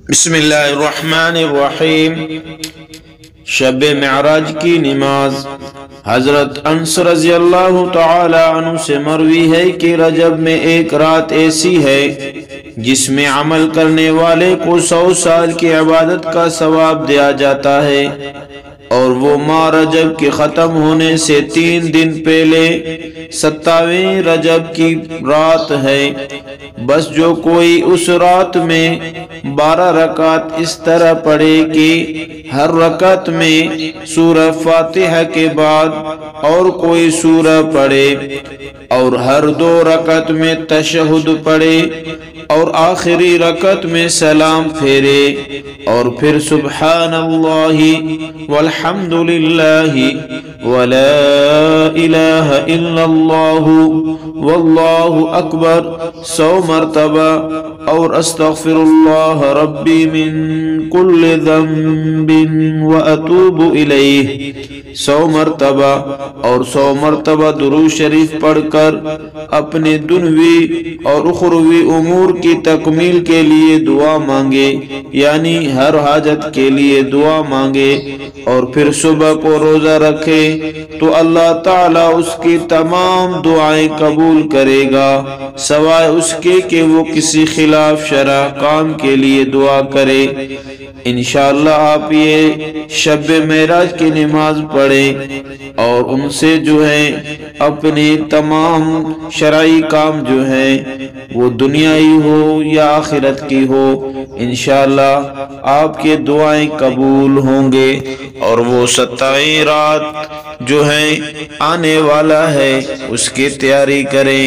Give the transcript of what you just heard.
بسم اللہ الرحمن الرحیم۔ شب معراج کی نماز۔ حضرت انس رضی اللہ تعالی عنہ سے مروی ہے کہ رجب میں ایک رات ایسی ہے جس میں عمل کرنے والے کو 100 سال کی عبادت کا ثواب دیا جاتا ہے، اور وہ ماہ رجب کے ختم ہونے سے 3 دن پہلے 27ویں رجب کی رات ہے۔ بس جو کوئی اس رات میں 12 رکعت اس طرح پڑھے کہ ہر رکعت میں سورہ فاتحہ کے بعد اور کوئی سورہ پڑھے، اور ہر 2 رکعت میں تشہد پڑھے، اور آخری رکعت میں سلام پھیرے، اور پھر سبحان اللہ والحمد للہ ولا الہ الا اللہ واللہ اکبر 100 مرتبہ، اور استغفر اللہ ربی من کل ذنب واتوب الیہ 100 مرتبہ، اور 100 مرتبہ درود شریف پڑھ کر اپنے دنوی اور اخروی امور کی تکمیل کے لیے دعا مانگے، یعنی ہر حاجت کے لیے دعا مانگے، اور پھر صبح کو روزہ رکھے تو اللہ تعالی اس کی تمام دعائیں قبول کرے گا، سوائے اس کے کہ وہ کسی خلاف شرع کام کے لیے دعا کرے۔ انشاءاللہ آپ یہ شب معراج کی نماز پڑھیں، اور ان سے جو ہے اپنی تمام شرعی کام جو ہے وہ دنیائی ہو یا آخرت کی ہو، انشاءاللہ آپ کے دعائیں قبول ہوں گے، اور وہ 27ویں رات جو ہے آنے والا ہے اس کی تیاری کریں۔